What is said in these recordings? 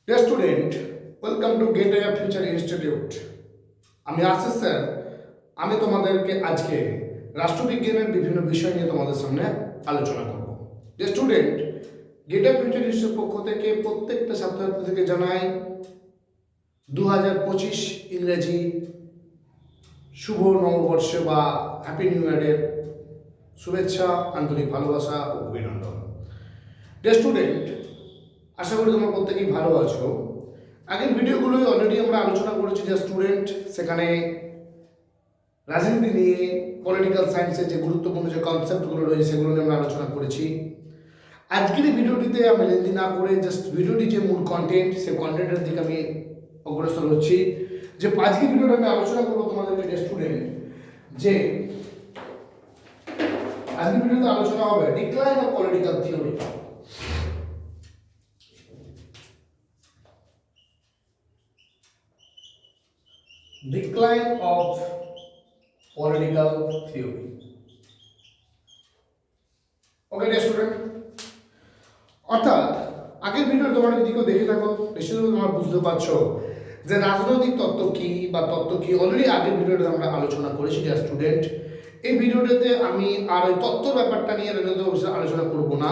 Dear student, welcome to Gateway of Future Institute. আমি Ashis sir. আমি তোমাদেরকে আজকে রাষ্ট্রবিজ্ঞানের বিভিন্ন বিষয় নিয়ে তোমাদের সামনে আলোচনা করব। Dear student, gateway of future ইনস্টিটিউটের পক্ষ থেকে প্রত্যেকটা ছাত্রছাত্রীকে জানাই 2025 ইংরেজি শুভ নববর্ষ বা হ্যাপি নিউ ইয়ারের শুভেচ্ছা, আন্তরিক ভালোবাসা ও অভিনন্দন। ডিয়ার স্টুডেন্ট, আশা করি তোমরা প্রত্যেকেই ভালো আছো। আগের ভিডিওগুলোই অলরেডি আমরা আলোচনা করেছি যে স্টুডেন্ট, সেখানে রাজনীতি নিয়ে পলিটিক্যাল সায়েন্সের যে গুরুত্বপূর্ণ যে কনসেপ্টগুলো রয়েছে সেগুলো নিয়ে আমরা আলোচনা করেছি। আজকের এই ভিডিওটিতে আমি লেন্দি না করে জাস্ট ভিডিওটি যে মূল কন্টেন্ট, সেই কন্টেন্টের দিকে আমি অগ্রসর হচ্ছি। যে আজকের ভিডিওটা আমি আলোচনা করবো তোমাদেরকে স্টুডেন্ট, যে আজকের ভিডিওতে আলোচনা হবে decline of political theory. Decline of political theory. Okay, dear student. অর্থাৎ আগের ভিডিও তোমরা যদি কেউ দেখে থাকো নিশ্চয়ই তোমরা বুঝতে পারছো যে রাজনৈতিক তত্ত্ব কি বা তত্ত্ব কি অলরেডি আগের ভিডিওতে আমরা আলোচনা করেছি। ডিয়ার স্টুডেন্ট, এই ভিডিওটাতে আমি আর ওই তত্ত্ব ব্যাপারটা নিয়ে রাজনৈতিক আলোচনা করব না,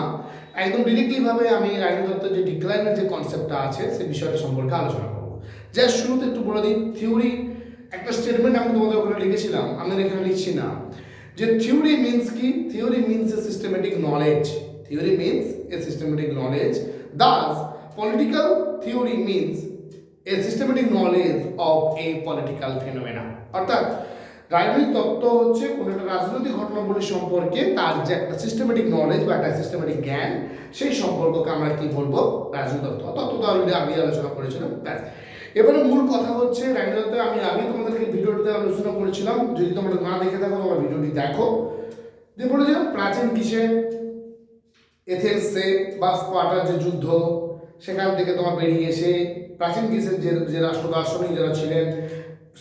একদম ডিরেক্টলি ভাবে আমি রাজনৈতিক তত্ত্বের যে ডিক্লাইনের যে কনসেপ্টটা আছে সেই বিষয়টা সম্পর্কে আলোচনা করব। জাস্ট শুরুতে একটু বলে দিই, থিওরি একটা স্টেটমেন্ট আমি তোমাদের ওখানে লিখেছিলাম, আমি এখানে লিখছি না। যে থিওরি মিনস কি? Theory means a systematic knowledge. Theory means a systematic knowledge. Das political theory means a systematic knowledge of a political phenomena. অর্থাৎ রাজনৈতিক তত্ত্ব হচ্ছে কোনো একটা রাজনৈতিক ঘটনাবলী সম্পর্কে তার যে একটা সিস্টেমেটিক নলেজ বা একটা সিস্টেমেটিক জ্ঞান, সেই সম্পর্ককে আমরা কি বলবো? রাজনৈতিক তত্ত্ব। তত্ত্ব তো অলরেডি আগে আলোচনা করেছিলাম। ব্যাস, এবারে মূল কথা হচ্ছে রাজনীতিতে আমি আগে তোমাদেরকে ভিডিওটিতে আলোচনা করেছিলাম, যদি তোমরা না দেখে থাকো তোমরা ভিডিওটি দেখো। যে বলেছিলাম প্রাচীন কিসে, এথেন্সে বা স্পার্টার যে যুদ্ধ, সেখান থেকে তোমার বেরিয়ে এসে প্রাচীন গ্রিসের যে রাষ্ট্র দার্শনিক যারা ছিলেন,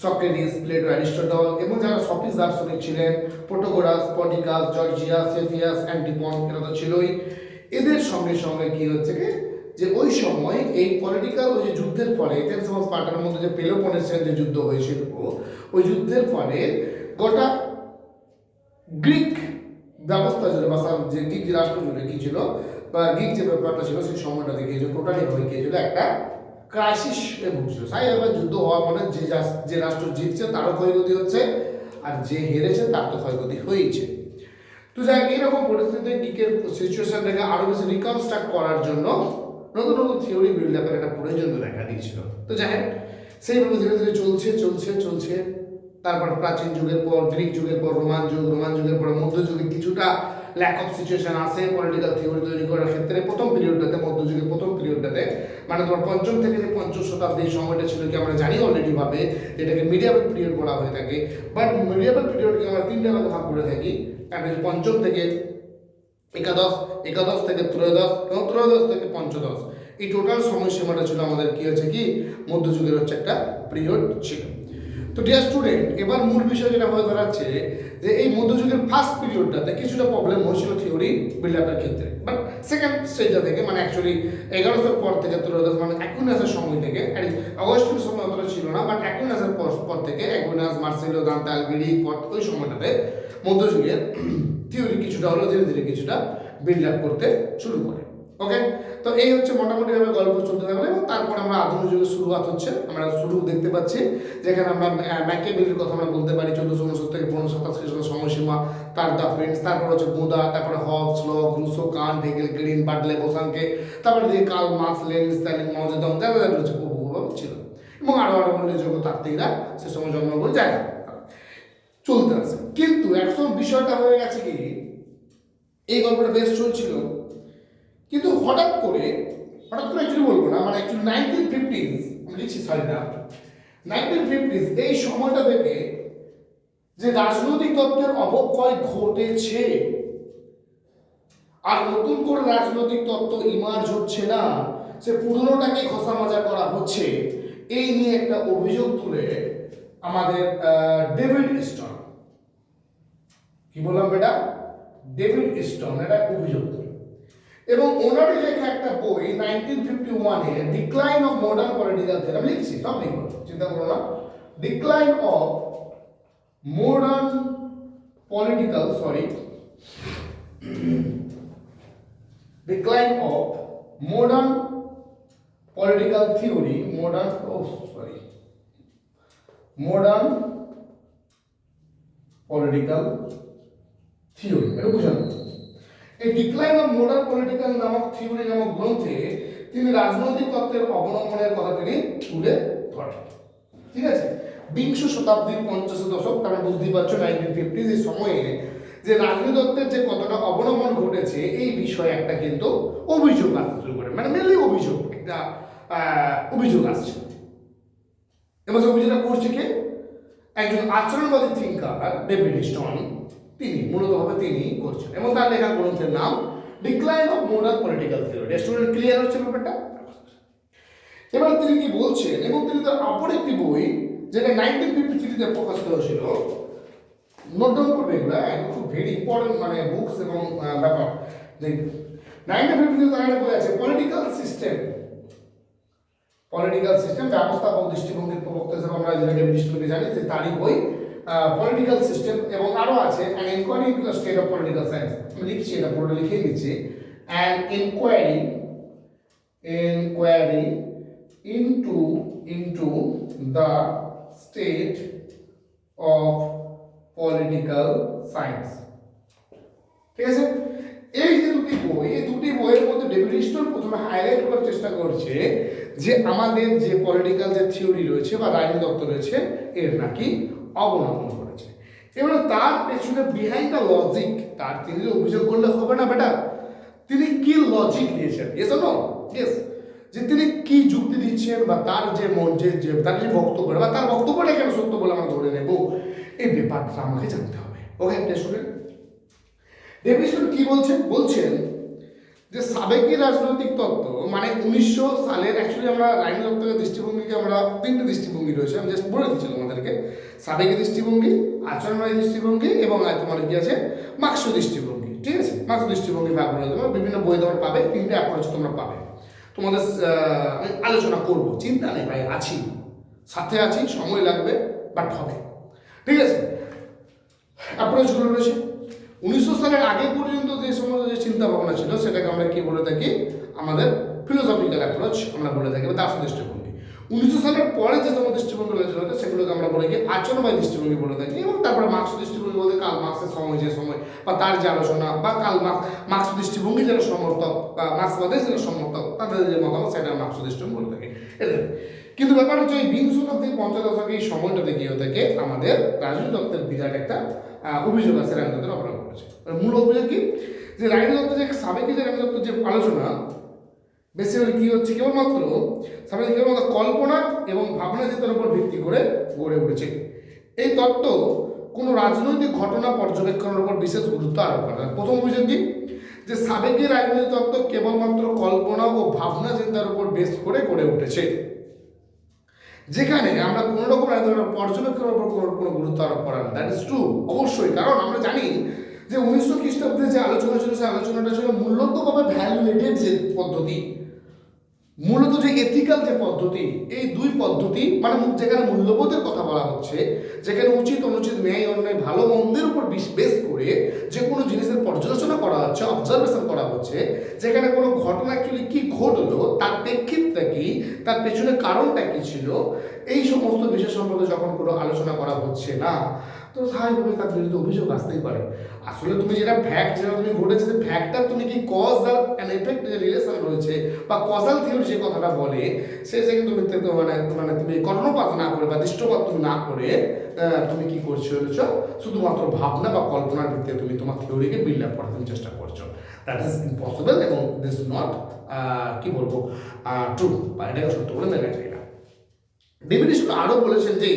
সক্রেটিস, প্লেটো, অ্যারিস্টটল, এবং যারা সফিস্ট দার্শনিক ছিলেন, প্রোটোগোরাস, পডিকাস, জর্জিয়াস, সেফিয়াস, অ্যান্টিপন, এরা তো ছিলই। এদের সঙ্গে সঙ্গে কি হচ্ছে কি, যে ওই সময় এই পলিটিক্যাল ওই যে যুদ্ধের ফলে এথেন্স এবং স্পার্টার মধ্যে যে পেলোপনেসিয়ান যে যুদ্ধ হয়েছিল, ওই যুদ্ধের ফলে গোটা গ্রিক ব্যবস্থা জুড়ে বা যে গ্রিক যে রাষ্ট্র জুড়ে কি ছিল বা গ্রিক যে ব্যাপারটা ছিল সেই সময়টা দেখে টোটালি ভাবে কি ছিল, একটা ক্রাইসিস ভুগছিল। তাই এবার যুদ্ধ হওয়া মানে যে রাষ্ট্র জিতছে তারও ক্ষয়ক্ষতি হচ্ছে, আর যে হেরেছে তার তো ক্ষয়ক্ষতি হয়েছে। তো যাই এরকম পরিস্থিতিতে গ্রিকের সিচুয়েশনটাকে আরো বেশি রিকনস্ট্রাক্ট করার জন্য নতুন নতুন থিওরি বিল্ড আপের একটা প্রয়োজন দেখা দিয়েছিল। তো যাই হোক, সেইভাবে ধীরে ধীরে চলছে। তারপর প্রাচীন যুগের পর গ্রিক যুগের পর রোমান যুগের পর মধ্যযুগে কিছুটা ল্যাক অফ সিচুয়েশন আসে পলিটিক্যাল থিওরি তৈরি করার ক্ষেত্রে। প্রথম পিরিয়ডটাতে, মধ্যযুগের প্রথম পিরিয়ডটাতে, মানে তোমার পঞ্চম থেকে যে পঞ্চম শতাব্দীর সময়টা ছিল, কি আমরা জানি অলরেডি ভাবে যেটাকে মিডিয়াবল পিরিয়ড বলা হয়ে থাকে। বাট মিডিয়াবল পিরিয়ডকে আমরা তিনটে ভাগে ভাগ করে থাকি। পঞ্চম থেকে একাদশ থেকে ত্রয়োদশ এবং ত্রয়োদশ থেকে পঞ্চদশ, এই টোটাল সময়সীমাটা ছিল আমাদের কি হচ্ছে কি মধ্যযুগের হচ্ছে একটা পিরিয়ড ছিল। তো ডিয়ার স্টুডেন্ট, এবার মূল বিষয় যেটা হয়ে দাঁড়াচ্ছে যে এই মধ্যযুগের ফার্স্ট পিরিয়ডটাতে কিছুটা প্রবলেম হয়েছিল থিওরি বিল্ড আপের ক্ষেত্রে। বাট সেকেন্ড স্টেজটা থেকে, মানে অ্যাকচুয়ালি 1100 পর থেকে ত্রয়োদশ, মানে অ্যাকুইনাসের সময় থেকে, অগস্টিনের সময় অতটা ছিল না, বাট অ্যাকুইনাসের পর থেকে, অ্যাকুইনাস, মার্সেলো, দান্তে আলভিরি পর, ওই সময়টাতে মধ্যযুগের থিওরি কিছুটা হলো ধীরে ধীরে কিছুটা বিল্ড আপ করতে শুরু করে। ওকে, তো এই হচ্ছে মোটামুটিভাবে গল্প চলতে থাকবে। এবং তারপর আমরা আধুনিক যুগের শুরুয়াত হচ্ছে, আমরা শুরু দেখতে পাচ্ছি যেখানে আমরা ম্যাকিয়াভেলির কথা আমরা বলতে পারি 1469 থেকে 1527 খ্রিস্টাব্দ সময়সীমা, তার দ্য প্রিন্স, তারপর হচ্ছে বুদা, তারপরে Hobbes, Locke, Rousseau, Kant, Hegel, Green, Butler, Bosanquet, তারপরে দিয়ে কার্ল মার্কস, লেনিন, স্ট্যালিন, মাও জেদং, যারা যারা রয়েছে প্রভুভাবে ছিল, এবং আরো উল্লেখযোগ্য তাত্ত্বিকরা সে সময় জন্মগ্রহণ যায় চলতে আছে। কিন্তু এখন বিষয়টা হয়ে গেছে কি, এই গল্পটা বেশ চলছিল, কিন্তু হঠাৎ করে অ্যাকচুয়ালি বলবো না, মানে অ্যাকচুয়ালি 1950s আমি লিখছি, সরি না, 1950s এই সময়টা থেকে যে রাজনৈতিক তত্ত্বের অবক্ষয় ঘটেছে, আর নতুন করে রাজনৈতিক তত্ত্ব ইমার্জ হচ্ছে না, সে পুরনোটাকে ঘষা মাজা করা হচ্ছে, এই নিয়ে একটা অভিযোগ তুলে আমাদের ডেভিড স্টোন, কি বললাম বেটা, ডেভিড স্টোন এটা অভিযোগ তুলে। এবং ওনারই লেখা একটা বই 1951 এ decline of modern political theory, আমি লিখছি সব লিখবো, চিন্তা করো না। Decline of modern political decline of modern political theory, modern political theory, এটা বুঝুন। এই ডিক্লাইন অফ মডার্ন পলিটিক্যাল নামক থিওরি নামক গ্রন্থে তিনি রাজনৈতিক তত্ত্বের অবলম্বনের কথা তিনি তুলে ধরেন। ঠিক আছে, বিংশ শতাব্দীর 50 দশক, তারা বুঝতেই পারছো 1950 এই সময়ে যে রাজনৈতিক তত্ত্বের যে কতটা অবলম্বন ঘটেছে এই বিষয়ে একটা কিন্তু অভিযোগ আসতে শুরু করে, মানে মেনলি অভিযোগ, একটা অভিযোগ আসছে। এবং সেই অভিযোগটা করছে কে? একজন আচরণবাদী থিঙ্কার ডেভিড স্টোন, তিনি মূলতভাবে তিনি করছেন, এবং তার লেখা গ্রন্থের নাম decline of modern political theory. Student clear হচ্ছে ব্যাপারটা? এবার তিনি কি বলছেন, এবং তিনি তার অপর একটি বই যেটা 1953 প্রকাশিত হয়েছিল, নোট ডাউন করবে এগুলো, খুব ভেরি ইম্পর্টেন্ট মানে বুকস এবং ব্যাপার। 1953 তার একটা বই আছে পলিটিক্যাল সিস্টেম ব্যবস্থাপক দৃষ্টিভঙ্গির প্রবক্তা হিসেবে আমরা যেটাকে দৃষ্টিভঙ্গি জানি, যে তারই বই পলিটিক্যাল সিস্টেম, এবং আরও আছে an inquiry into the state of political science. আমি লিখছি, এটা পুরোটা লিখেই দিচ্ছি, an inquiry into the state of political science। ঠিক আছে, এই যে দুটি বই, এই দুটি বইয়ের মধ্যে ডেভিড স্টোন প্রথমে হাইলাইট করার চেষ্টা করছে যে আমাদের যে পলিটিক্যাল যে থিওরি রয়েছে বা রাজনৈতিক তত্ত্ব রয়েছে এর নাকি অবলম্বন করেছে। এবারে তার পেছনে বিহাইন্ড দ্য লজিক, তার তিনি অভিযোগ করলে হবে না বেটা, তিনি কি লজিক দিয়েছেন, ইয়েস অর নো? ইয়েস, যে তিনি কি যুক্তি দিচ্ছেন বা তার যে তার যে বক্তব্য বা তার বক্তব্যটা কেন সত্য বলে আমরা ধরে নেব, এই ব্যাপারটা আমাকে জানতে হবে। ওকে স্টুডেন্ট, ডেভিড স্টোন কি বলছেন যে সাবেকি রাজনৈতিক তত্ত্ব মানে 1900 সালের, অ্যাকচুয়ালি আমরা রাজনৈতিক তত্ত্বের দৃষ্টিভঙ্গিকে আমরা তিনটে দৃষ্টিভঙ্গি রয়েছে, আমি জাস্ট বলে দিচ্ছিলাম আমাদেরকে, সাবেকি দৃষ্টিভঙ্গি, আচরণবাদী দৃষ্টিভঙ্গি এবং তোমার কি আছে মার্ক্সীয় দৃষ্টিভঙ্গি। ঠিক আছে, মার্ক্স দৃষ্টিভঙ্গি ভাগ করে তোমরা বিভিন্ন বই তোমরা পাবে, তিনটে অ্যাপ্রোচ তোমরা পাবে, তোমাদের আলোচনা করব, চিন্তা নেই ভাই, আছি সাথে আছি, সময় লাগবে বাট হবে। ঠিক আছে, অ্যাপ্রোচগুলো রয়েছে 1900 সালের আগে পর্যন্ত যে সমস্ত যে চিন্তা ভাবনা ছিল সেটাকে আমরা কি বলে থাকি, আমাদের ফিলোসফিক্যাল অ্যাপ্রোচ আমরা বলে থাকি বা দার্শনিক দৃষ্টিভঙ্গি। 1900 সালের পরে যে সমস্ত দৃষ্টিভঙ্গি রয়েছে সেগুলোকে আমরা বলে কি আচরণবাদী দৃষ্টিভঙ্গি বলে থাকি, এবং তারপরে মার্ক্স দৃষ্টিভঙ্গি বলতে কার্ল মার্ক্সের সময় বা তার যে আলোচনা বা কার্ল মার্ক্স দৃষ্টিভঙ্গি যারা সমর্থক বা মার্ক্সবাদের যারা সমর্থক তাদের যে মতামত সেটা মার্ক্স দৃষ্টিভঙ্গি বলে থাকে। কিন্তু ব্যাপার হচ্ছে এই বিংশ শতাব্দীর 50 দশকে এই সময়টাতে গিয়ে থেকে আমাদের রাজনৈতিক তত্ত্বের বিরাট একটা অভিযোগ আছে রাজনীতির অপরাধ করেছে। মূল অভিযোগ কি, যে রাজনৈতিক তত্ত্ব যে সাবেকি যে রাজনৈতিক তত্ত্বের যে আলোচনা বেসিক্যালি কি হচ্ছে, কেবলমাত্র কল্পনা এবং ভাবনা চিন্তার উপর ভিত্তি করে গড়ে উঠেছে। এই তত্ত্ব কোনো রাজনৈতিক ঘটনা পর্যবেক্ষণের উপর বিশেষ গুরুত্ব আরোপ করে। প্রথম অভিযোগ কি, যে সাবেকি রাজনৈতিক তত্ত্ব কেবলমাত্র কল্পনা ও ভাবনা চিন্তার উপর বেস করে গড়ে উঠেছে, যেখানে আমরা কোনো রকম পর্যবেক্ষণের উপর কোনো গুরুত্ব আরোপ করা না। দ্যাট ইজ ট্রু, অবশ্যই, কারণ আমরা জানি যে 1900 খ্রিস্টাব্দে যে আলোচনা ছিল সেই আলোচনাটা ছিল মূলতভাবে ভ্যালুয়েটেড যে পদ্ধতি, মূলত যে এথিক্যাল যে পদ্ধতি, এই দুই পদ্ধতি মানে যেখানে মূল্যবোধের কথা বলা হচ্ছে, যেখানে উচিত অনুচিত ন্যায় অন্যায় ভালো মন্দের উপর বেস করে যে কোনো জিনিসের পর্যালোচনা করা হচ্ছে, অবজারভেশন করা হচ্ছে, যেখানে কোনো ঘটনা অ্যাকচুয়ালি কী ঘটলো, তার প্রেক্ষিতটা কী, তার পেছনে কারণটা কী ছিল, এই সমস্ত বিষয় সম্পর্কে যখন কোনো আলোচনা করা হচ্ছে না, তো স্বাভাবিকভাবে তার বিরুদ্ধে অভিযোগ আসতেই পারে। আসলে তুমি যেটা ফ্যাক্ট, যেটা তুমি ঘটেছে, যে ফ্যাক্টটা তুমি কি কজাল অ্যান্ড এফেক্ট যে রিলেশন রয়েছে বা কজাল থিওরি যে কথাটা বলে, সে জায়গায় তুমি মানে তুমি কর্ণপাত না করে বা দৃষ্টপাত তুমি না করে তুমি কি করছো, শুধুমাত্র ভাবনা বা কল্পনার ভিত্তিতে তুমি তোমার থিওরিকে বিল্ড আপ করার চেষ্টা করছো। দ্যাট ইজ ইম্পসিবল এবং দিস নট কি বলবো ট্রু, বা এটাকে সত্য বলে মেনে যায় না। ডেভিড স্টোন আরও বলেছেন যে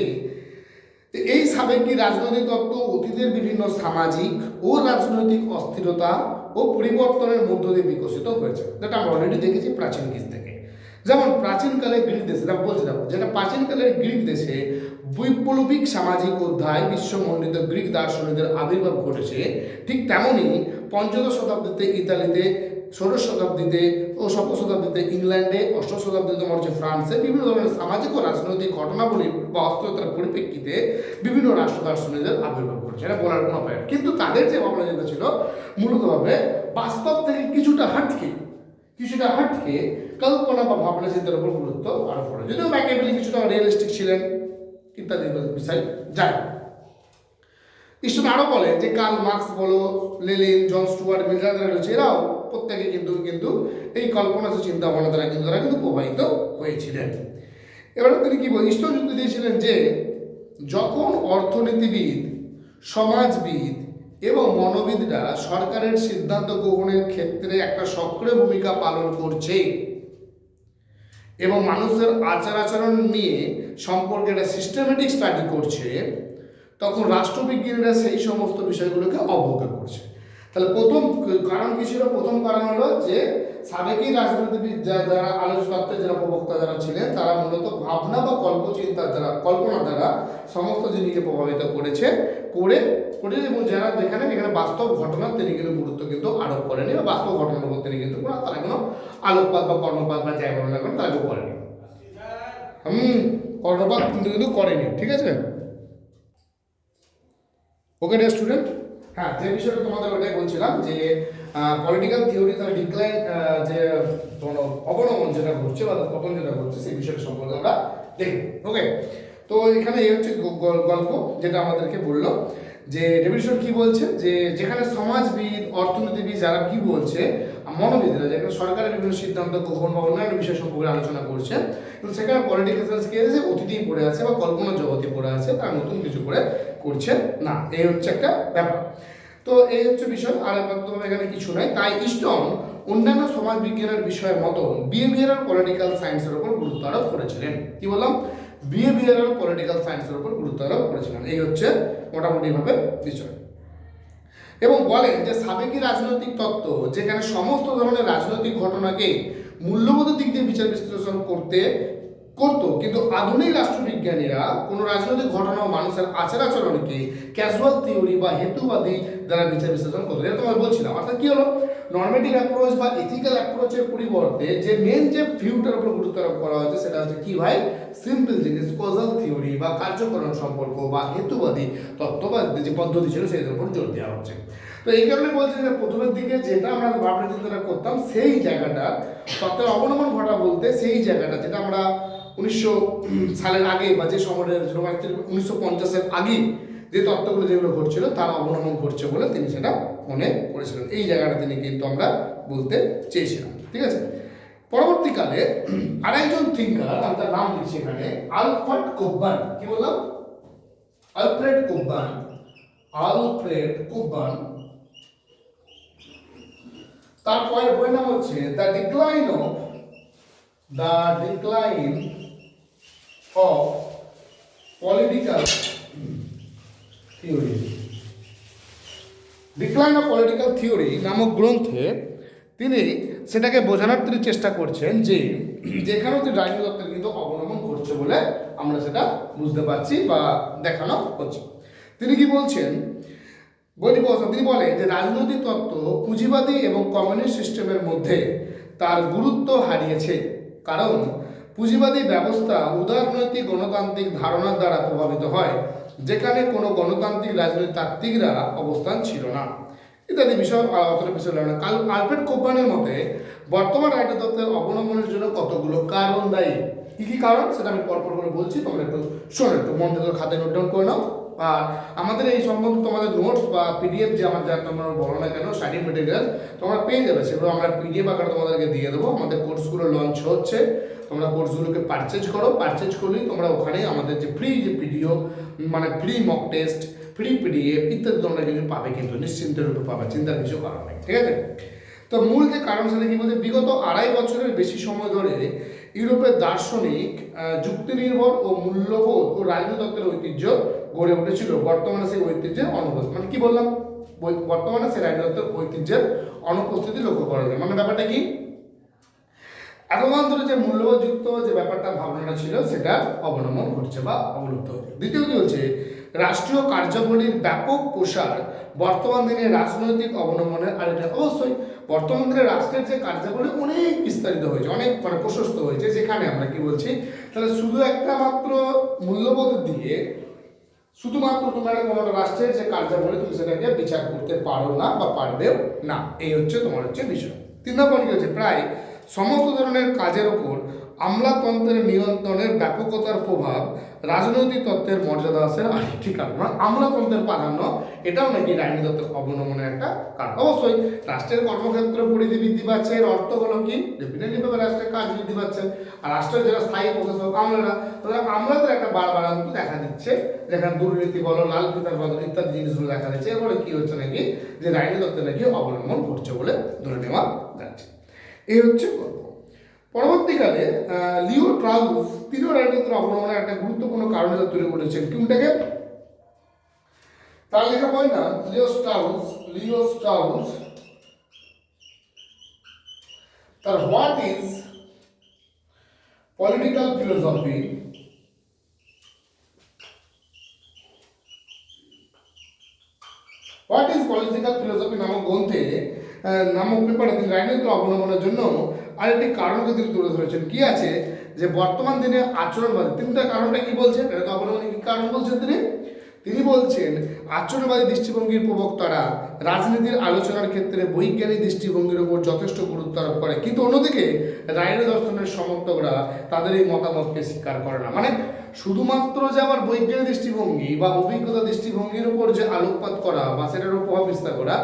এই সাবেকি রাজনৈতিক তত্ত্ব অতীতের বিভিন্ন সামাজিক ও রাজনৈতিক অস্থিরতা ও পরিবর্তনের মধ্য দিয়ে বিকশিত হয়েছে, যেটা আমরা অলরেডি দেখেছি প্রাচীন গ্রিস থেকে। যেমন প্রাচীনকালে গ্রিক দেশে, বলছিলাম যেটা প্রাচীনকালের গ্রিক দেশে বৈপ্লবিক সামাজিক অধ্যায় বিশ্বমণ্ডিত গ্রিক দার্শনিকদের আবির্ভাব ঘটেছে, ঠিক তেমনই 15 শতাব্দীতে ইতালিতে ষোড়শ শতাব্দীতে ও সপ্তম শতাব্দীতে ইংল্যান্ডে, অষ্টম শতাব্দীতে তোমার হচ্ছে ফ্রান্সে বিভিন্ন ধরনের সামাজিক ও রাজনৈতিক ঘটনাবলীর বা অস্থিরতার পরিপ্রেক্ষিতে বিভিন্ন রাষ্ট্র দার্শনিকদের আবির্ভাব ঘটেছে, এটা বলার কোনো উপায় নেই। কিন্তু তাদের যে ভাবনা চিন্তা ছিল মূলতভাবে বাস্তব থেকে কিছুটা হাটকে কল্পনা বা ভাবনা চিন্তার উপর গুরুত্ব আরোপ করে, যদিও ম্যাকিয়াভেলি কিছুটা রিয়েলিস্টিক ছিলেন ইত্যাদি বিষয় যায়। ইস্টন আরও বলে যে কার্ল মার্কস বলো, লেনিন, জন স্টুয়ার্ট মিল যারা রয়েছে এরাও প্রত্যেকে কিন্তু এই কল্পনাশীল চিন্তা ভাবনা দ্বারা কিন্তু প্রভাবিত হয়েছিলেন। এবারে তিনি কি বলেন, ইস্টন যুক্তি দিয়েছিলেন যে যখন অর্থনীতিবিদ, সমাজবিদ এবং মনোবিদরা সরকারের সিদ্ধান্ত গ্রহণের ক্ষেত্রে একটা সক্রিয় ভূমিকা পালন করছে এবং মানুষের আচার আচরণ নিয়ে সম্পর্কে একটা সিস্টেমেটিক স্টাডি করছে, তখন রাষ্ট্রবিজ্ঞানীরা সেই সমস্ত বিষয়গুলোকে অবজ্ঞা করছে। তাহলে প্রথম কারণ কি ছিল? প্রথম কারণ হলো যে সাবেকি রাজনীতিবিদ যারা আলোচ্য তত্ত্বের যারা প্রবক্তা যারা ছিলেন তারা মূলত ভাবনা বা কল্পনা দ্বারা সমস্ত জিনিসকে প্রভাবিত করেছে এবং যারা যেখানে বাস্তব ঘটনার তিনি কিন্তু গুরুত্ব কিন্তু আরোপ করেনি বা বাস্তব ঘটনার উপর তিনি কিন্তু তারা কোনো আলোকপাত বা কর্ণপাত বা যাই বলে না করেন তারা কেউ করেনি। কর্ণপাত কিন্তু করেনি, ঠিক আছে? ওকে ডিয়ার স্টুডেন্ট, হ্যাঁ, যে বিষয়টা তোমাদের ওটাই বলছিলাম যে পলিটিক্যাল থিওরি তার ডিক্লাইন যে অবনমন যেটা ঘটছে বা পতন যেটা ঘটছে সেই বিষয়টা সম্পর্কে আমরা দেখব। ওকে, তো এখানে এই হচ্ছে গল্প যেটা আমাদেরকে বললো যে ডেভিড কি বলছে যে যেখানে সমাজবিদ, অর্থনীতিবিদ যারা কি বলছে, মনোবিদরা যেখানে সরকারের বিভিন্ন সিদ্ধান্ত গ্রহণ বা অন্যান্য বিষয় সম্পর্কে আলোচনা করছে, কিন্তু সেখানে পলিটিক্যাল সায়েন্সকে অতীতেই পড়ে আছে বা কল্পনা জগতে পড়ে আছে, তার নতুন কিছু করে করছে না। এই হচ্ছে একটা ব্যাপার। তো এই হচ্ছে বিষয়, আর এখানে কিছু নাই। তাই ইস্টন অন্যান্য সমাজ বিজ্ঞানের বিষয়ের মতো বিহেভিয়ারাল পলিটিক্যাল সায়েন্সের উপর গুরুত্ব আরোপ করেছিলেন। কি বললাম? বিহেভিয়ারাল পলিটিক্যাল সায়েন্সের উপর গুরুত্ব আরোপ করেছিলেন। এই হচ্ছে মোটামুটিভাবে বিষয়। এবং বলেন যে সাবেকি রাজনৈতিক তত্ত্ব যেখানে সমস্ত ধরনের রাজনৈতিক ঘটনাকে মূল্যবোধের দিক দিয়ে বিচার বিশ্লেষণ করতো, কিন্তু আধুনিক রাষ্ট্রবিজ্ঞানীরা কোনো রাজনৈতিক ঘটনা ও মানুষের আচার আচরণকে ক্যাজুয়াল থিওরি বা হেতুবাদী দ্বারা বিচার বিশ্লেষণ করতো। এটা তোমার বলছিলাম, অর্থাৎ কি হলো, নর্মেটিভ অ্যাপ্রোচ বা এথিক্যাল অ্যাপ্রোচের পরিবর্তে যে মেন যে ভিউটার উপর গুরুত্ব আরোপ করা হয়েছে সেটা হচ্ছে কি ভাই, সিম্পল জিনিস, কজাল থিওরি বা কার্যকরণ সম্পর্ক বা হেতুবাদী তত্ত্ব বা যে পদ্ধতি ছিল সেটার উপর জোর দেওয়া হচ্ছে। তো এই কারণে বলছি যে প্রথমের দিকে যেটা আমরা ভাবনা চিন্তা করতাম সেই জায়গাটা তত্ত্বের অবনমন ঘটা বলতে সেই জায়গাটা যেটা আমরা 1900 সালের আগে বা যে সময়ের 1950-এর আগে যে তত্ত্বগুলো যেগুলো ঘটছিল তার অবনমন ঘটছে বলে তিনি সেটা মনে করেছিলেন। এই জায়গাটা তিনি কিন্তু আমরা বলতে চেয়েছিলাম, ঠিক আছে? পরবর্তীকালে আরেকজন থিঙ্কার, আমি তার নাম লিখছি এখানে, আলফ্রেড কোহবার্ন। কি বললাম? আলফ্রেড কোহবার্ন। তার বইয়ের নাম হচ্ছে the decline of political theory. Decline of political theory নামক গ্রন্থে তিনি সেটাকে বোঝানোর তিনি চেষ্টা করছেন যে যেখানেও তিনি রাজনীতিতত্ত্বের কিন্তু অবনমন ঘটছে বলে আমরা সেটা বুঝতে পারছি বা দেখানো হচ্ছে। তিনি কি বলছেন? তিনি বলেন যে রাজনৈতিক তত্ত্ব পুঁজিবাদী এবং কমিউনিস্ট সিস্টেমের মধ্যে তার গুরুত্ব হারিয়েছে, কারণ পুঁজিবাদী ব্যবস্থা উদারনৈতিক গণতান্ত্রিক ধারণার দ্বারা প্রভাবিত হয়, যেখানে কোনো গণতান্ত্রিক রাজনৈতিকরা অবস্থান ছিল না, ইত্যাদি বিষয় আলফ্রেড কোহবার্নের মতে বর্তমান রাজনীতিতত্ত্বের অবলম্বনের জন্য কতগুলো কারণ দায়ী। কি কি কারণ সেটা আমি পরপর করে বলছি, তোমরা একটু শোনো, একটু মন থেকে খাতায় নোট ডাউন করে নাও। আর আমাদের এই সম্বন্ধে তোমাদের নোটস বা পিডিএফ যে আমার যা তোমরা বলো না কেন স্টাডি মেটেরিয়াল তোমরা পেয়ে যাবে, সেগুলো আমরা পিডিএফ আকারে তোমাদেরকে দিয়ে দেবো। আমাদের কোর্সগুলো লঞ্চ হচ্ছে, তোমরা কোর্সগুলোকে পারচেজ করলেই তোমরা ওখানে আমাদের যে ফ্রি যে ভিডিও মানে free mock test, free PDF ইত্যাদি তোমরা কিন্তু পাবে, কিন্তু নিশ্চিন্তের উপর পাবে, চিন্তার কিছু কারণ নেই, ঠিক আছে? তো মূল যে কারণ সেটা কি বলতে, বিগত 2.5 বছরের বেশি সময় ধরে ইউরোপের দার্শনিক যুক্তিনির্ভর ও মূল্যবোধ ও রাজনীতিতত্ত্বের ঐতিহ্য গড়ে উঠেছিল। বর্তমানে সেই ঐতিহ্যের অনুপস্থিতি, মানে কি বললাম, বর্তমানে সেই রাজনীতিতত্ত্বের ঐতিহ্যের অনুপস্থিতি লক্ষ্য করা যায়। মানে ব্যাপারটা কি, এতক্ষণ ধরে যে মূল্যবোধযুক্ত যে ব্যাপারটা ভাবনাটা ছিল সেটা অবনমন ঘটছে বা অবলুপ্ত হচ্ছে। দ্বিতীয় কি হচ্ছে, রাষ্ট্রীয় কার্যাবলীর ব্যাপক প্রসার বর্তমান দিনে রাজনৈতিক অবলম্বনের আরেকটা। অবশ্যই বর্তমান দিনে রাষ্ট্রের যে কার্যাবলী অনেক বিস্তারিত হয়েছে, অনেক প্রশস্ত হয়েছে, যেখানে আমরা কি বলছি, তাহলে শুধু একটা মাত্র মূল্যবোধ দিয়ে শুধুমাত্র তোমার কোনো রাষ্ট্রের যে কার্যাবলী তুমি সেটাকে বিচার করতে পারো না বা পারবেও না। এই হচ্ছে তোমার বিষয়। 3 নম্বর কি হচ্ছে, প্রায় সমস্ত ধরনের কাজের ওপর আমলাতন্ত্রের নিয়ন্ত্রণের ব্যাপকতার প্রভাব রাজনৈতিক তত্ত্বের মর্যাদা আছে আরেকটি কারণ। আমলাতন্ত্রের প্রাধান্য এটাও নাকি রাজনীতির অবলম্বনের একটা কারণ। অবশ্যই রাষ্ট্রের কর্মক্ষেত্র পরিধি বৃদ্ধি পাচ্ছে, এর অর্থ হলো কি, ডেফিনেটলি ভাবে রাষ্ট্রের কাজ বৃদ্ধি পাচ্ছে। আর রাষ্ট্রের যারা স্থায়ী প্রশাসক আমলারা, তাদের আমলাদের একটা বাড়াবাড়ন্ত দেখা দিচ্ছে, যেখানে দুর্নীতি বলো, লাল ফিতার বদল ইত্যাদি জিনিসগুলো দেখা দিচ্ছে। এরপরে কি হচ্ছে নাকি, যে রাজনীতি নাকি অবলম্বন করছে বলে ধরে নেওয়া যাচ্ছে। এই হচ্ছে গল্প। পরবর্তীকালে লিও স্ট্রাউস তিনিও রাজনীতির অবলম্বনের একটা গুরুত্বপূর্ণ কারণ তৈরি করেছেন। কোনটাকে? তার লেখা বই না, লিও স্ট্রাউস তার হোয়াট ইজ পলিটিক্যাল ফিলোসফি নামক গ্রন্থে নামক পেপারে তিনি রাজনীতির অবলম্বনের জন্য আরেকটি কারণকে তিনি তুলে ধরেছেন। কি আছে, যে বর্তমান দিনে আচরণবাদী, তিনি তার কারণটা কি বলছেন, এটা তো অবলম্বনে কি কারণ বলছেন তিনি বলছেন আচরণবাদী দৃষ্টিভঙ্গির প্রবক্তারা রাজনীতির আলোচনার ক্ষেত্রে বৈজ্ঞানিক দৃষ্টিভঙ্গির উপর যথেষ্ট গুরুত্ব আরোপ করে, কিন্তু অন্যদিকে রাজনীতি দর্শনের সমর্থকরা তাদের এই মতামতকে স্বীকার করে না। মানে শুধুমাত্র যে আবার বৈজ্ঞানিক দৃষ্টিভঙ্গি বা অভিজ্ঞতা দৃষ্টিভঙ্গির উপর যে আলোকপাত করা বা সেটার উপর প্রভাব বিস্তার করা,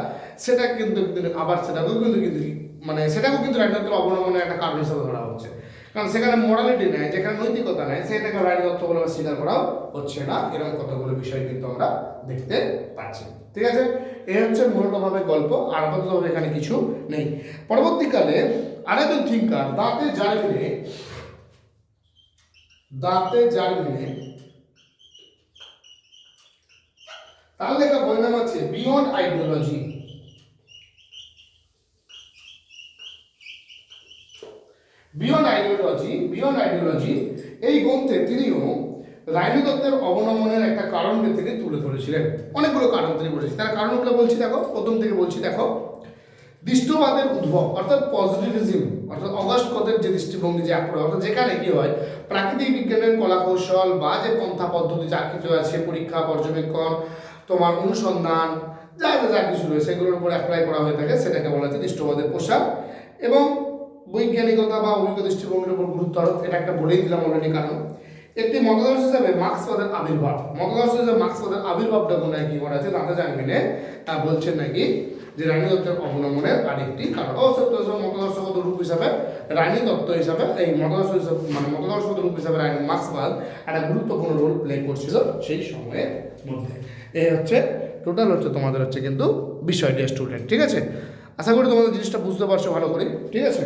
সেটা কিন্তু আবার সেটাকেও কিন্তু রাজনীতির অবলম্বনের একটা কারণ হিসেবে ধরা হচ্ছে। কারণ সেখানে মোরালিটি নেই, যেখানে নৈতিকতা নেই, সেটাকে রাজনীতি বলে স্বীকার করাও হচ্ছে না। এরকম কতগুলো বিষয় কিন্তু আমরা দেখতে পাচ্ছি। ঠিক আছে, এই হচ্ছে মূলতভাবে গল্প, আর আপাততভাবে এখানে কিছু নেই। পরবর্তীকালে আরেকজন থিঙ্কার দাঁতে জার্মিনে তার লেখা বই নাম আছে বিয়ন্ড আইডিওলজি। এই গ্রন্থে তিনিও রাজনীতির অবলম্বনের একটা কারণকে তিনি তুলে ধরেছিলেন। অনেকগুলো কারণ তিনি বলেছেন, তার কারণগুলো বলছি দেখো। প্রথম থেকে বলছি দেখো, দৃষ্টবাদের উদ্ভব অর্থাৎ পজিটিভিজম, অর্থাৎ অগাস্টকদের যে দৃষ্টিভঙ্গি, যে অ্যাপ্রোচ, অর্থাৎ যেখানে কি হয় প্রাকৃতিক বিজ্ঞানের কলাকৌশল বা যে পন্থা পদ্ধতি যা কিছু আছে, পরীক্ষা, পর্যবেক্ষণ, তোমার অনুসন্ধান, যা কিছু রয়েছে সেগুলোর উপর অ্যাপ্লাই করা হয়ে থাকে, সেটাকে বলা হচ্ছে দৃষ্টবাদের প্রসার। এবং বৈজ্ঞানিকতা বা অভিজ্ঞ দৃষ্টিভঙ্গির উপর গুরুত্ব আরোপ, এটা একটা বলেই দিলাম অলরেডি। কারণ একটি মতদর্শ হিসাবে মার্ক্সবাদের আবির্ভাবটা কোনো কি করা আছে দাঁতে জার্মিনে বলছেন নাকি, যে রাজনীতির অবলম্বনের আরেকটি কারণ। মতদর্শগত রূপ হিসাবে রাজনীতিত্ব হিসাবে এই মতদর্শগত রূপ হিসাবে মার্ক্সবাদ একটা গুরুত্বপূর্ণ রোল প্লে করছিল সেই সময়ের মধ্যে। এই হচ্ছে টোটাল তোমাদের কিন্তু বিষয়টি স্টুডেন্ট। ঠিক আছে, আশা করি তোমাদের জিনিসটা বুঝতে পারছো ভালো করে। ঠিক আছে,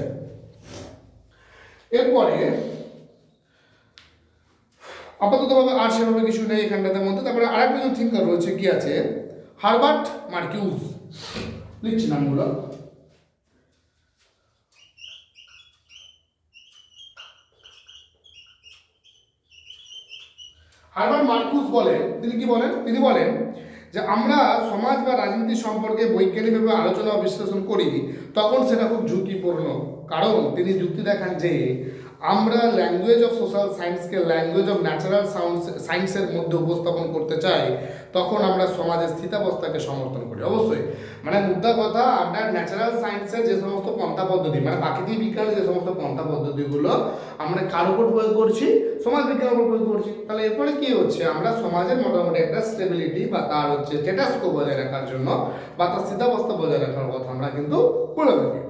এরপরে আপাততভাবে আর সেভাবে কিছু নেই এখানটাতে মধ্যে। তারপরে আরেকজন থিঙ্কার রয়েছে, কি আছে, হারবার্ট মার্কিউস। লিখছি নামগুলো। হারবার্ট মার্কিউস বলেন, তিনি বলেন যে আমরা সমাজ বা রাজনীতি সম্পর্কে বৈজ্ঞানিকভাবে আলোচনা ও বিশ্লেষণ করি, তখন সেটা খুব ঝুঁকিপূর্ণ। কারণ তিনি যুক্তি দেখান যে আমরা ল্যাঙ্গুয়েজ অফ সোশ্যাল সায়েন্সকে ল্যাঙ্গুয়েজ অফ ন্যাচারাল সায়েন্সের মধ্যে উপস্থাপন করতে চাই, তখন আমরা সমাজের স্থিতাবস্থাকে সমর্থন করি। অবশ্যই মুদ্রা কথা, আমরা ন্যাচারাল সায়েন্সের যে সমস্ত পন্থা পদ্ধতি, প্রাকৃতিক বিজ্ঞানের যে সমস্ত পন্থা পদ্ধতিগুলো আমরা কার উপর প্রয়োগ করছি, সমাজ বিজ্ঞানের উপর প্রয়োগ করছি। তাহলে এরপরে কি হচ্ছে, আমরা সমাজের মোটামুটি একটা স্টেবিলিটি বা তার স্ট্যাটাসকো বজায় রাখার জন্য বা তার স্থিতাবস্থা বজায় রাখার কথা আমরা কিন্তু বলে থাকি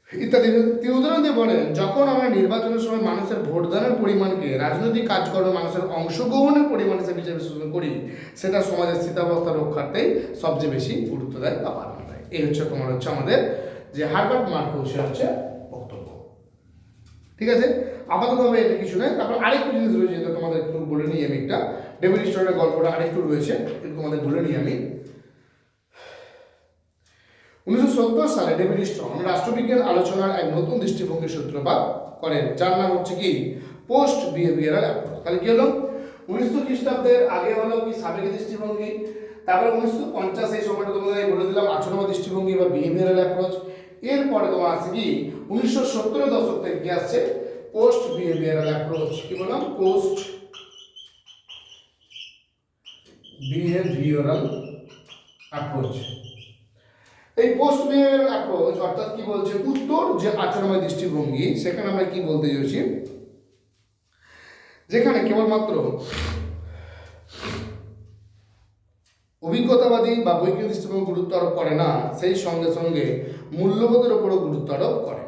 ইত্যাদি। তিনি উদাহরণ দিয়ে বলেন, যখন আমরা নির্বাচনের সময় মানুষের ভোটদানের পরিমাণকে রাজনৈতিক কাজকর্মে মানুষের অংশগ্রহণের পরিমাণ হিসেবে বিশ্লেষণ করি, সেটা সমাজের স্থিতাবস্থা রক্ষার্থেই সবচেয়ে বেশি গুরুত্ব দেয় বা পালন দেয়। এই হচ্ছে আমাদের যে হারবার্ট মার্কিউসের বক্তব্য। ঠিক আছে, আপাততভাবে এটা কিছু নয়। তারপর আরেকটু জিনিস রয়েছে, যেটা তোমাদের একটু বলে নিই আমি। একটা ডেভিড স্টোনের গল্পটা আরেকটু রয়েছে, একটু তোমাদের বলে নিই আমি। 1970 সালে ডেভিড স্টোন রাষ্ট্রবিজ্ঞান আলোচনার এক নতুন দৃষ্টিভঙ্গির সূত্রপাত করেন, যার নাম হচ্ছে কি পোস্ট বিহেভিয়ারাল অ্যাপ্রোচ। তাহলে কি হলো, 1900 খ্রিস্টাব্দের আগে হলো কি সাবেকি দৃষ্টিভঙ্গি, তারপরে 1950 এই সময়টা তোমাদের বলে দিলাম আচরণ দৃষ্টিভঙ্গি বা বিহেভিয়ারাল অ্যাপ্রোচ। এরপরে তোমার আছে কি 1970 দশক থেকে কি আসছে পোস্ট বিহেভিয়ারাল অ্যাপ্রোচ। কি বললাম? Post behavioural approach. এই পোস্ট বিহেভিয়ারাল অ্যাপ্রোচ অর্থাৎ কি বলছে উত্তর যে আচরণময় দৃষ্টিভঙ্গি, সেখানে আমরা কি বলতে চাইছি, যেখানে কেবলমাত্র অভিজ্ঞতাবাদী বা বৈজ্ঞানিক দৃষ্টিভঙ্গি গুরুত্ব আরোপ করে না, সেই সঙ্গে সঙ্গে মূল্যবোধের উপরও গুরুত্ব আরোপ করে।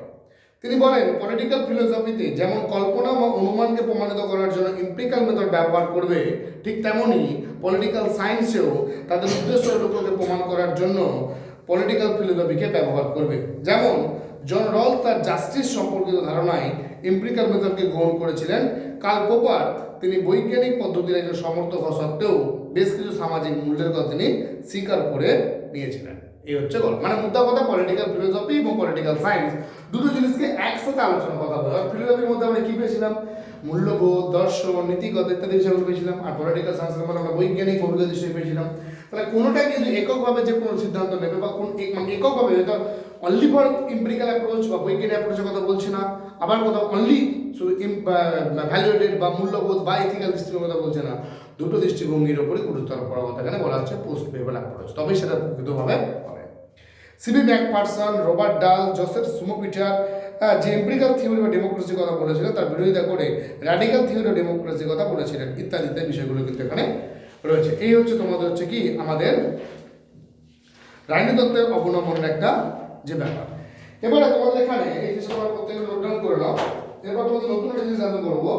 তিনি বলেন পলিটিক্যাল ফিলোসফিতে যেমন কল্পনা বা অনুমানকে প্রমাণিত করার জন্য এমপিরিক্যাল মেথড ব্যবহার করবে, ঠিক তেমনই পলিটিক্যাল সায়েন্সেও তাদের উদ্দেশ্য লক্ষ্যকে প্রমাণ করার জন্য পলিটিক্যাল ফিলোসফিকে ব্যবহার করবে। যেমন জন রল তার জাস্টিস সম্পর্কিত ধারণায় এমপিরিক্যাল মেথডকে গ্রহণ করেছিলেন, কার্ল পপার তিনি বৈজ্ঞানিক পদ্ধতির একজন সমর্থক হওয়া সত্ত্বেও বেশ কিছু সামাজিক মূল্যের কথা তিনি স্বীকার করে নিয়েছিলেন। এই হচ্ছে গল্প। মানে মুদ্রা কথা পলিটিক্যাল ফিলোসফি এবং পলিটিক্যাল সায়েন্স দুটো জিনিসকে একসাথে আলোচনা কথা বলে। আর ফিলোসফির মধ্যে আমরা কি পেয়েছিলাম? মূল্যবোধ, দর্শন, নীতিগত ইত্যাদি বিষয়গুলো পেয়েছিলাম। আর পলিটিক্যাল সায়েন্সের মধ্যে আমরা বৈজ্ঞানিক অভিজ্ঞতা দৃষ্টি পেয়েছিলাম। তাহলে কোনোটাকে যদি এককভাবে যে কোনো সিদ্ধান্ত নেবে বা কোন এককভাবে হয়তো অনলি ফর এমপিরিক্যাল অ্যাপ্রোচ বা বৈজ্ঞানিক অ্যাপ্রোচের কথা বলছে না, আবার কোথাও অনলি শুধু ভ্যালুয়েটেড বা মূল্যবোধ বা এথিক্যাল দৃষ্টিভঙ্গির কথা বলছে না, দুটো দৃষ্টিভঙ্গির উপরে গুরুত্ব আরোপ করার কথা এখানে বলা হচ্ছে পোস্ট বিহেভিয়ারাল অ্যাপ্রোচ। তবেই সেটা প্রকৃতভাবে হবে। সিবি ম্যাকফারসন, রবার্ট ডাল, জোসেফ সুমোপিটার যে এমপিরিক্যাল থিওরি বা ডেমোক্রেসির কথা বলেছিলেন তার বিরোধিতা করে র্যাডিক্যাল থিওরি ও ডেমোক্রেসির কথা বলেছিলেন ইত্যাদি ইত্যাদি বিষয়গুলো কিন্তু এখানে রয়েছে। এই হচ্ছে তোমাদের হচ্ছে কি আমাদের রাজনীতিতত্ত্বের অবলম্বনের একটা যে ব্যাপার। এবারে তোমাদের এখানে এই জিনিসটা আমরা প্রত্যেকে নোট ডাউন করে নাও। এরপর তোমাদের নতুন একটা জিনিস জানতে করবো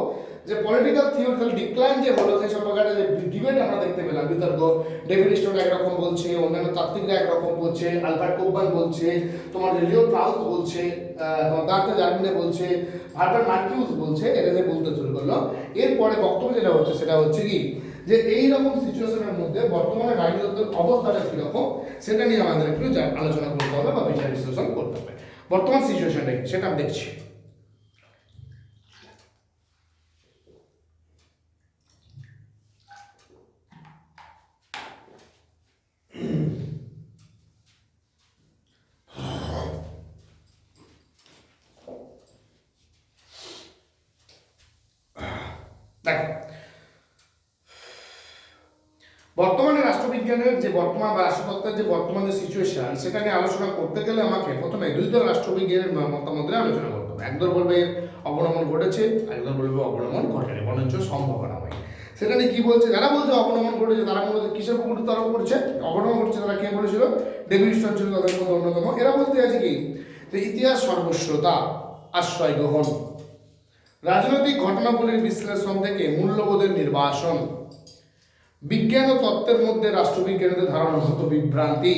যে পলিটিক্যাল থিওরিক্যাল ডিক্লাইন যে হলো সেই সম্পর্কে যে ডিবেট আমরা দেখতে পেলাম, বিতর্ক। ডেভিড স্টোন একরকম বলছে, অন্যান্য তাত্ত্বিকরা একরকম বলছে, আলবার্ট কোকবার্ন বলছে, তোমার লিও ক্লাউস বলছে, ডাক্তার জার্মিনে বলছে, হার্বার্ট মার্কিউস বলছে, এটা যে বলতে শুরু করলো। এরপরে বক্তব্য যেটা হচ্ছে সেটা হচ্ছে কি যে এইরকম সিচুয়েশনের মধ্যে বর্তমানে রাজনীতির অবস্থাটা কীরকম সেটা নিয়ে আমাদের একটু আলোচনা করতে হবে বা বিচার বিশ্লেষণ করতে হবে। বর্তমান সিচুয়েশনটা কি সেটা আমি দেখছি। দেখো বর্তমানে রাষ্ট্রবিজ্ঞানের যে বর্তমান বা রাষ্ট্রতত্ত্বের যে বর্তমান যে সিচুয়েশন সেটা নিয়ে আলোচনা করতে গেলে আমাকে প্রথমে দুই দল রাষ্ট্রবিজ্ঞানের মতামতের আলোচনা করতে হবে। একদল বলবে অবনমন ঘটেছে, একদল বলবে অবনমন ঘটেনি, বরঞ্চ সম্ভাবনা হয়। সেটা নিয়ে কি বলছে? যারা বলছে অবনমন ঘটেছে তারা মূলত কিসের উপর গুরুত্ব আরোপ করছে? অবনমন ঘটছে তারা কে বলেছিল? ডেভিড স্টোন ছিল তাদের মধ্যে অন্যতম। এরা বলতে আছে কি যে ইতিহাস সর্বস্বতা, আশ্রয় গ্রহণ, রাজনৈতিক ঘটনাবলীর বিশ্লেষণ থেকে মূল্যবোধের নির্বাসন, বিজ্ঞান ও তত্ত্বের মধ্যে রাষ্ট্রবিজ্ঞানীদের ধারণাগত বিভ্রান্তি,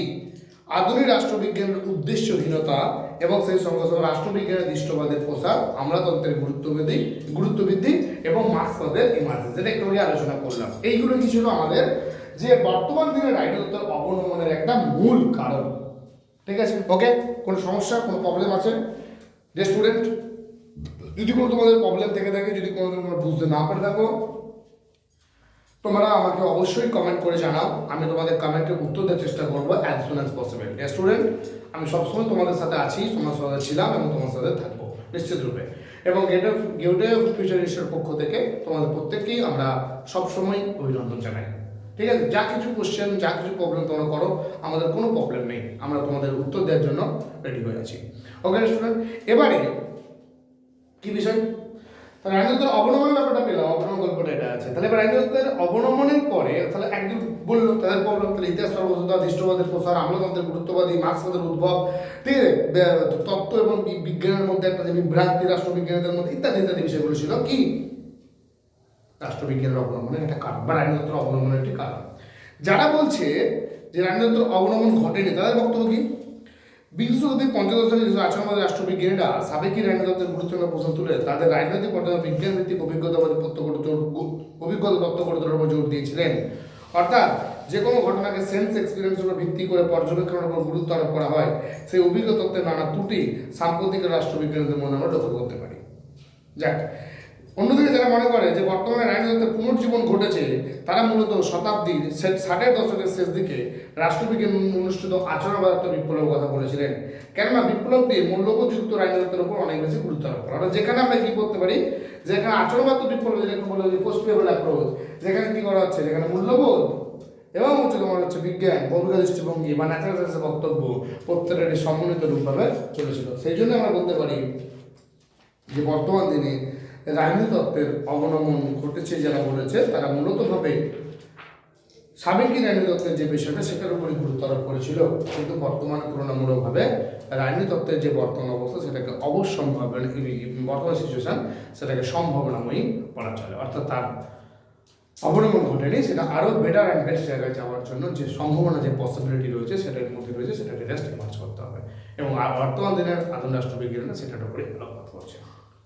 আধুনিক রাষ্ট্রবিজ্ঞানের উদ্দেশ্যহীনতা এবং সেই সঙ্গে সঙ্গে রাষ্ট্রবিজ্ঞানের দৃষ্টবাদের প্রসার, আমলাতন্ত্রের গুরুত্ব বৃদ্ধি এবং মার্ক্সবাদের ইমার্জেন্স, যেটা একটু আলোচনা করলাম। এইগুলো কি ছিল আমাদের যে বর্তমান দিনের রাজনীতির অবনমনের একটা মূল কারণ। ঠিক আছে? ওকে, কোনো সমস্যা, কোনো প্রবলেম আছে যে স্টুডেন্ট? যদি কোনো তোমাদের প্রবলেম থেকে থাকে, যদি কোনো তোমরা বুঝতে না পারে থাকো, তোমরা আমাকে অবশ্যই কমেন্ট করে জানাও। আমি তোমাদের কমেন্টের উত্তর দেওয়ার চেষ্টা করবো as soon as possible. Student, আমি সবসময় তোমাদের সাথে আছি, তোমার সাথে ছিলাম এবং তোমার সাথে থাকবো নিশ্চিত রূপে। এবং গেটওয়ে ফিউচার ইনস্টিটিউটের পক্ষ থেকে তোমাদের প্রত্যেককেই আমরা সবসময় অভিনন্দন জানাই। ঠিক আছে? যা কিছু কোশ্চেন, যা কিছু প্রবলেম তোমরা করো, আমাদের কোনো প্রবলেম নেই, আমরা তোমাদের উত্তর দেওয়ার জন্য রেডি হয়ে আছি। ওকে স্টুডেন্ট, এবারে কি বিষয়? রাজনীতির অবনমনের ব্যাপারটা পেলাম, অবনমন গল্পটা এটা আছে। তাহলে এবার রাজনীতির অবনমনের পরে তাহলে একজন বললো তাদের প্রবলেম, তাহলে ইতিহাস সর্বস্বতা, দৃষ্টবাদের প্রসার, আমলাতন্ত্রের গুরুত্ববাদী, মার্ক্সবাদের উদ্ভব, ঠিক আছে, তত্ত্ব এবং বিজ্ঞানের মধ্যে একটা যে বিভ্রান্তি রাষ্ট্রবিজ্ঞানীদের মধ্যে ইত্যাদি ইত্যাদি বিষয়গুলো ছিল কি রাষ্ট্রবিজ্ঞানের অবলম্বনের একটা কারণ বা রাজনীতির অবলম্বনের একটি কারণ। যারা বলছে যে রাজনীতির অবলম্বন ঘটেনি তাদের বক্তব্য কি? বিংশ শতাব্দীর পঞ্চদশ যে আচরণবাদী রাষ্ট্রবিজ্ঞানীরা সাবেকি রাজনীতির গুরুত্বপূর্ণ প্রশ্ন তুলে তাদের রাজনৈতিক পর্যায়ে বিজ্ঞান ভিত্তিক অভিজ্ঞতা তত্ত্ব করে তোলার উপর জোর দিয়েছিলেন। অর্থাৎ যে কোনো ঘটনাকে সেন্স এক্সপিরিয়েন্সের উপর ভিত্তি করে পর্যবেক্ষণের উপর গুরুত্ব আরোপ করা হয়, সেই অভিজ্ঞ তত্ত্বের নানা ত্রুটি সাম্প্রতিক রাষ্ট্রবিজ্ঞানীদের মধ্যে আমরা লক্ষ্য করতে পারি। যাক, অন্যদিকে যারা মনে করে যে বর্তমানে রাজনীতিতে পুনর্জীবন ঘটেছে, তারা মূলত শতাব্দীর 60-এর দশকের শেষ দিকে রাষ্ট্রবিজ্ঞান অনুষ্ঠিত আচরণবাদাত্মক বিপ্লবের কথা বলেছিলেন। কেননা বিপ্লবটি মূল্যবোধযুক্ত রাজনীতির উপর অনেক বেশি গুরুত্ব আরোপ করে। অর্থাৎ যেখানে আমরা কি করতে পারি, যেখানে আচরণবাদাত্মক বিপ্লব, যেটাকে বলে পোস্ট পেপার অ্যাপ্রোচ, যেখানে কি করা হচ্ছে, যেখানে মূল্যবোধ এবং তোমার হচ্ছে বিজ্ঞান, ভৌতিক দৃষ্টিভঙ্গি বা ন্যাচারাল সায়েন্সের বক্তব্য প্রত্যেকের সম্মিলিত রূপভাবে চলেছিল। সেই জন্য আমরা বলতে পারি যে বর্তমান দিনে রাজনীতি তত্ত্বের অবনমন ঘটেছে যারা বলেছে, তারা মূলতভাবে সাবেকি রাজনীতি তত্ত্বের যে বিষয়টা সেটার উপরে গুরুত্ব আরোপ করেছিল, কিন্তু বর্তমানে তুলনামূলকভাবে রাজনীতি তত্ত্বের যে বর্তমান অবস্থা সেটাকে অবশ্যম্ভাবনা, বর্তমান সিচুয়েশন সেটাকে সম্ভাবনাময়ী বলা চলে। অর্থাৎ তার অবনমন ঘটেনি, সেটা আরও বেটার অ্যান্ড বেস্ট জায়গায় যাওয়ার জন্য যে সম্ভাবনা, যে পসিবিলিটি রয়েছে সেটার মধ্যে রয়েছে, সেটাকে জাস্ট ইমার্জ করতে হবে এবং বর্তমান দিনের আধুনিক রাষ্ট্রবিজ্ঞানীরা সেটার উপরে আলোকপাত করছে।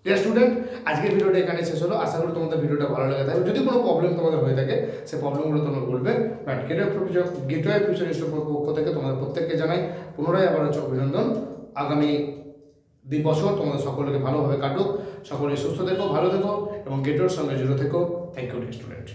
ডিয়ার স্টুডেন্ট, আজকের ভিডিওটা এখানে শেষ হলো। আশা করি তোমাদের ভিডিওটা ভালো লেগে থাকবে। যদি কোনো প্রবলেম তোমাদের হয়ে থাকে, সেই প্রবলেমগুলো তোমরা বলবে। বাট গেটওয়ে ফিউচার ইনস্টিটিউটের পক্ষ থেকে তোমাদের প্রত্যেককে জানাই পুনরায় আবার হচ্ছে অভিনন্দন। আগামী 2 বছর তোমাদের সকলকে ভালোভাবে কাটুক, সকলে সুস্থ থেকো, ভালো থেকো এবং গেটওয়ের সঙ্গে জুড়ে থেকো। Thank you dear student.